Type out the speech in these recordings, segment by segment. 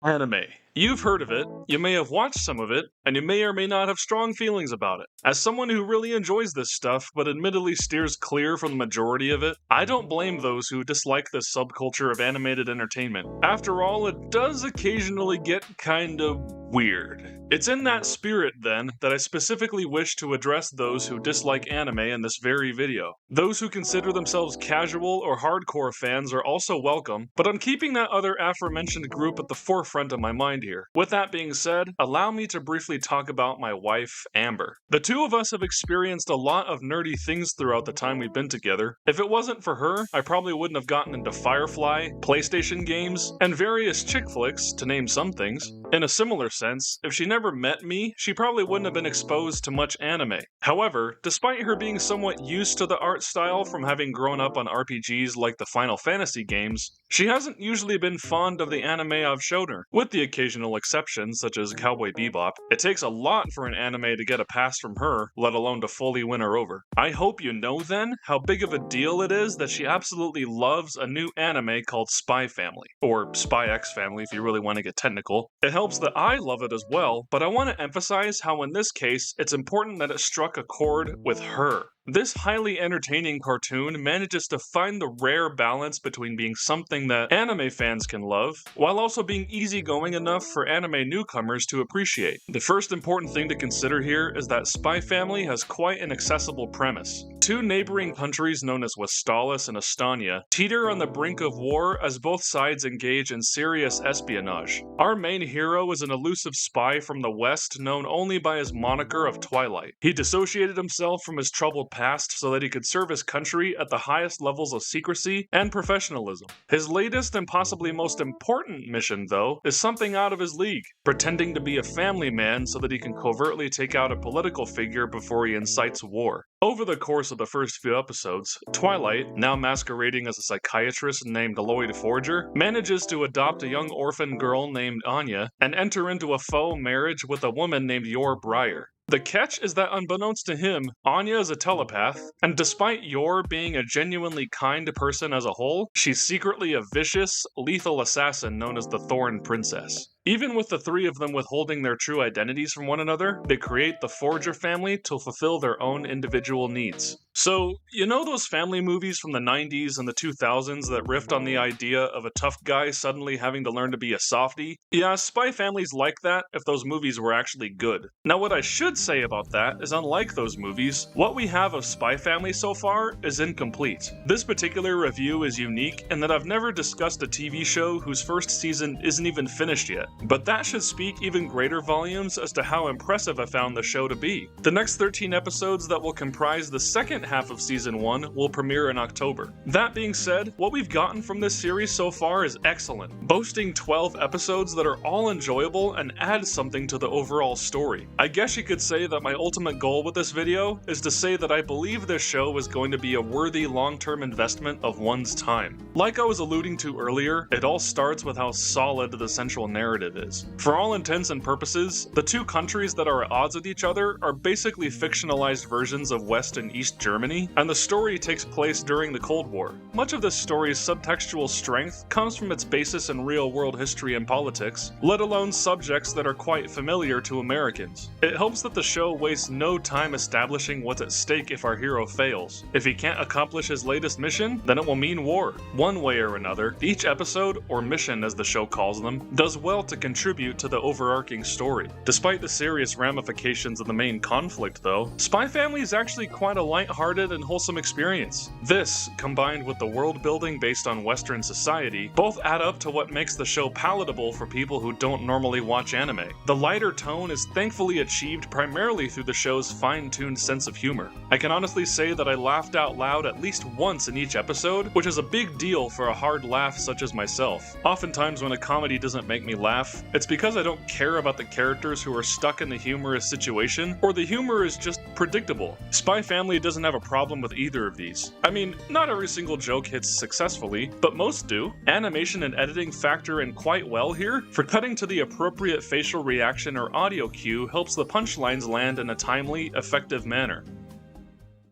Anime. You've heard of it, you may have watched some of it, and you may or may not have strong feelings about it. As someone who really enjoys this stuff, but admittedly steers clear from the majority of it, I don't blame those who dislike this subculture of animated entertainment. After all, it does occasionally get kind of weird. It's in that spirit, then, that I specifically wish to address those who dislike anime in this very video. Those who consider themselves casual or hardcore fans are also welcome, but I'm keeping that other aforementioned group at the forefront of my mind here. With that being said, allow me to briefly talk about my wife, Amber. The two of us have experienced a lot of nerdy things throughout the time we've been together. If it wasn't for her, I probably wouldn't have gotten into Firefly, PlayStation games, and various chick flicks, to name some things. In a similar sense, if she never met me, she probably wouldn't have been exposed to much anime. However, despite her being somewhat used to the art style from having grown up on RPGs like the Final Fantasy games, she hasn't usually been fond of the anime I've shown her, with the occasional exceptions such as Cowboy Bebop. It takes a lot for an anime to get a pass from her, let alone to fully win her over. I hope you know then how big of a deal it is that she absolutely loves a new anime called Spy Family, or Spy X Family if you really want to get technical. It helps that I love it as well, but I want to emphasize how in this case, it's important that it struck a chord with her. This highly entertaining cartoon manages to find the rare balance between being something that anime fans can love, while also being easygoing enough for anime newcomers to appreciate. The first important thing to consider here is that Spy Family has quite an accessible premise. Two neighboring countries known as Westalis and Estonia teeter on the brink of war as both sides engage in serious espionage. Our main hero is an elusive spy from the West known only by his moniker of Twilight. He dissociated himself from his troubled past so that he could serve his country at the highest levels of secrecy and professionalism. His latest and possibly most important mission, though, is something out of his league, pretending to be a family man so that he can covertly take out a political figure before he incites war. Over the course of the first few episodes, Twilight, now masquerading as a psychiatrist named Lloyd Forger, manages to adopt a young orphan girl named Anya and enter into a faux marriage with a woman named Yor Breyer. The catch is that unbeknownst to him, Anya is a telepath, and despite Yor being a genuinely kind person as a whole, she's secretly a vicious, lethal assassin known as the Thorn Princess. Even with the three of them withholding their true identities from one another, they create the Forger family to fulfill their own individual needs. So, you know those family movies from the 90s and the 2000s that riffed on the idea of a tough guy suddenly having to learn to be a softie? Yeah, Spy Family's like that if those movies were actually good. Now what I should say about that is unlike those movies, what we have of Spy Family so far is incomplete. This particular review is unique in that I've never discussed a TV show whose first season isn't even finished yet. But that should speak even greater volumes as to how impressive I found the show to be. The next 13 episodes that will comprise the second half of Season 1 will premiere in October. That being said, what we've gotten from this series so far is excellent, boasting 12 episodes that are all enjoyable and add something to the overall story. I guess you could say that my ultimate goal with this video is to say that I believe this show is going to be a worthy long-term investment of one's time. Like I was alluding to earlier, it all starts with how solid the central narrative is. For all intents and purposes, the two countries that are at odds with each other are basically fictionalized versions of West and East Germany, and the story takes place during the Cold War. Much of this story's subtextual strength comes from its basis in real-world history and politics, let alone subjects that are quite familiar to Americans. It helps that the show wastes no time establishing what's at stake if our hero fails. If he can't accomplish his latest mission, then it will mean war. One way or another, each episode, or mission as the show calls them, does well to contribute to the overarching story. Despite the serious ramifications of the main conflict though, Spy Family is actually quite a light-hearted and wholesome experience. This, combined with the world building based on Western society, both add up to what makes the show palatable for people who don't normally watch anime. The lighter tone is thankfully achieved primarily through the show's fine-tuned sense of humor. I can honestly say that I laughed out loud at least once in each episode, which is a big deal for a hard laugh such as myself. Oftentimes when a comedy doesn't make me laugh, it's because I don't care about the characters who are stuck in the humorous situation, or the humor is just predictable. Spy Family doesn't have a problem with either of these. I mean, not every single joke hits successfully, but most do. Animation and editing factor in quite well here, for cutting to the appropriate facial reaction or audio cue helps the punchlines land in a timely, effective manner.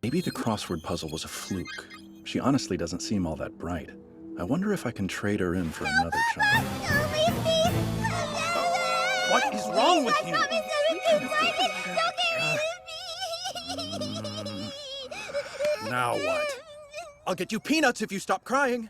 Maybe the crossword puzzle was a fluke. She honestly doesn't seem all that bright. I wonder if I can trade her in for another child. What is wrong with you? Now what? I'll get you peanuts if you stop crying.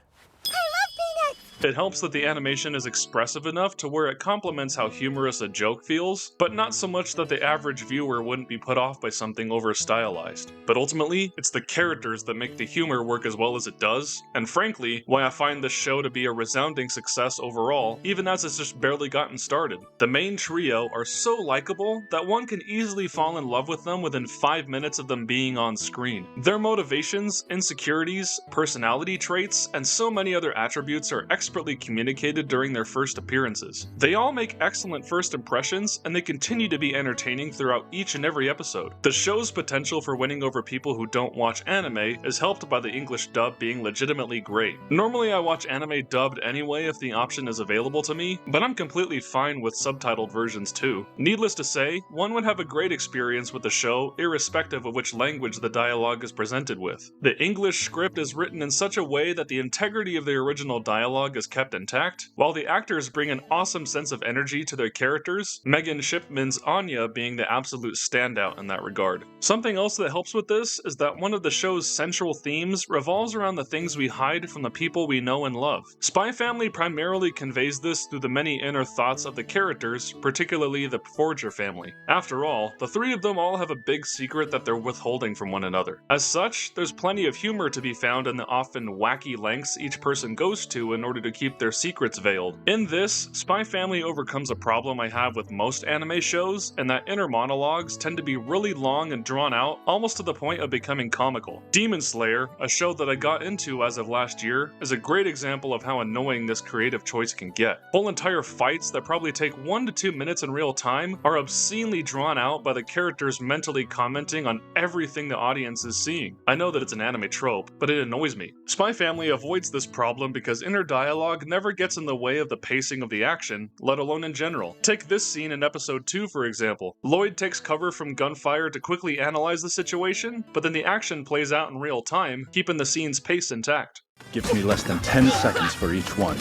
It helps that the animation is expressive enough to where it complements how humorous a joke feels, but not so much that the average viewer wouldn't be put off by something over-stylized. But ultimately, it's the characters that make the humor work as well as it does, and frankly, why I find this show to be a resounding success overall, even as it's just barely gotten started. The main trio are so likable that one can easily fall in love with them within 5 minutes of them being on screen. Their motivations, insecurities, personality traits, and so many other attributes are expertly communicated during their first appearances. They all make excellent first impressions, and they continue to be entertaining throughout each and every episode. The show's potential for winning over people who don't watch anime is helped by the English dub being legitimately great. Normally I watch anime dubbed anyway if the option is available to me, but I'm completely fine with subtitled versions too. Needless to say, one would have a great experience with the show irrespective of which language the dialogue is presented with. The English script is written in such a way that the integrity of the original dialogue is kept intact, while the actors bring an awesome sense of energy to their characters, Megan Shipman's Anya being the absolute standout in that regard. Something else that helps with this is that one of the show's central themes revolves around the things we hide from the people we know and love. Spy Family primarily conveys this through the many inner thoughts of the characters, particularly the Forger family. After all, the three of them all have a big secret that they're withholding from one another. As such, there's plenty of humor to be found in the often wacky lengths each person goes to in order to keep their secrets veiled. In this, Spy Family overcomes a problem I have with most anime shows, and that inner monologues tend to be really long and drawn out, almost to the point of becoming comical. Demon Slayer, a show that I got into as of last year, is a great example of how annoying this creative choice can get. Whole entire fights that probably take 1 to 2 minutes in real time are obscenely drawn out by the characters mentally commenting on everything the audience is seeing. I know that it's an anime trope, but it annoys me. Spy Family avoids this problem because inner dialogue never gets in the way of the pacing of the action, let alone in general. Take this scene in episode 2 for example. Lloyd takes cover from gunfire to quickly analyze the situation, but then the action plays out in real time, keeping the scene's pace intact. Gives me less than 10 seconds for each one.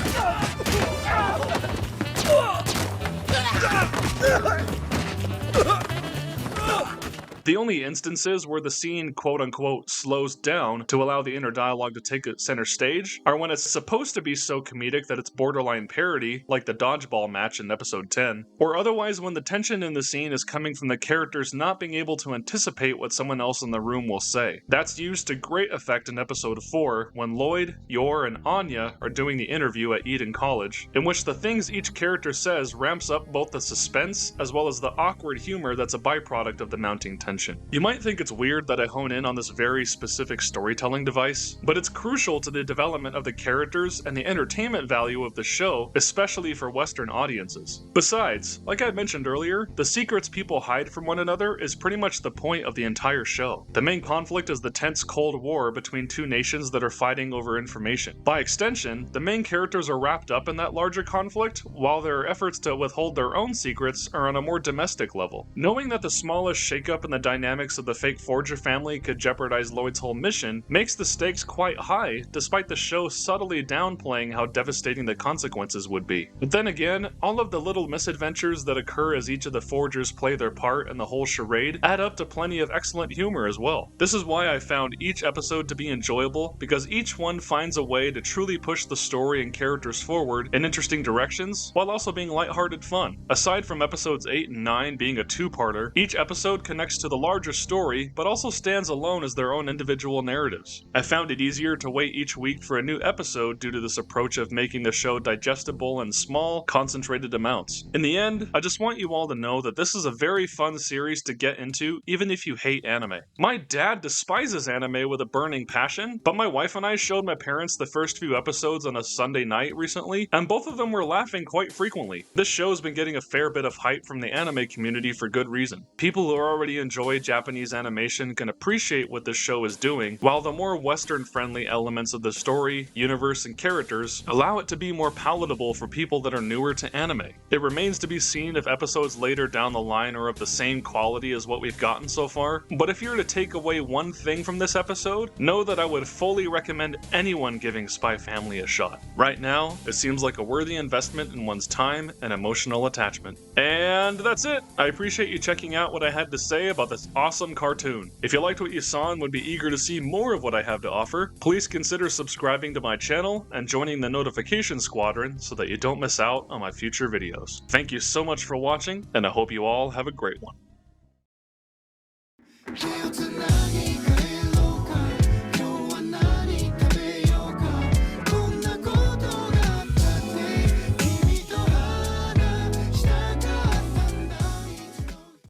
The only instances where the scene quote-unquote slows down to allow the inner dialogue to take center stage are when it's supposed to be so comedic that it's borderline parody, like the dodgeball match in episode 10, or otherwise when the tension in the scene is coming from the characters not being able to anticipate what someone else in the room will say. That's used to great effect in episode 4 when Lloyd, Yor, and Anya are doing the interview at Eden College, in which the things each character says ramps up both the suspense as well as the awkward humor that's a byproduct of the mounting tension. You might think it's weird that I hone in on this very specific storytelling device, but it's crucial to the development of the characters and the entertainment value of the show, especially for Western audiences. Besides, like I mentioned earlier, the secrets people hide from one another is pretty much the point of the entire show. The main conflict is the tense Cold War between two nations that are fighting over information. By extension, the main characters are wrapped up in that larger conflict, while their efforts to withhold their own secrets are on a more domestic level. Knowing that the smallest shakeup in the dynamics of the fake Forger family could jeopardize Lloyd's whole mission makes the stakes quite high, despite the show subtly downplaying how devastating the consequences would be. But then again, all of the little misadventures that occur as each of the Forgers play their part in the whole charade add up to plenty of excellent humor as well. This is why I found each episode to be enjoyable, because each one finds a way to truly push the story and characters forward in interesting directions, while also being lighthearted fun. Aside from episodes 8 and 9 being a two-parter, each episode connects to the larger story, but also stands alone as their own individual narratives. I found it easier to wait each week for a new episode due to this approach of making the show digestible in small, concentrated amounts. In the end, I just want you all to know that this is a very fun series to get into, even if you hate anime. My dad despises anime with a burning passion, but my wife and I showed my parents the first few episodes on a Sunday night recently, and both of them were laughing quite frequently. This show's been getting a fair bit of hype from the anime community for good reason. People who are already enjoying enjoy Japanese animation can appreciate what this show is doing, while the more Western-friendly elements of the story, universe, and characters allow it to be more palatable for people that are newer to anime. It remains to be seen if episodes later down the line are of the same quality as what we've gotten so far, but if you were to take away one thing from this episode, know that I would fully recommend anyone giving Spy Family a shot. Right now, it seems like a worthy investment in one's time and emotional attachment. And that's it! I appreciate you checking out what I had to say about this awesome cartoon. If you liked what you saw and would be eager to see more of what I have to offer, please consider subscribing to my channel and joining the notification squadron so that you don't miss out on my future videos. Thank you so much for watching, and I hope you all have a great one.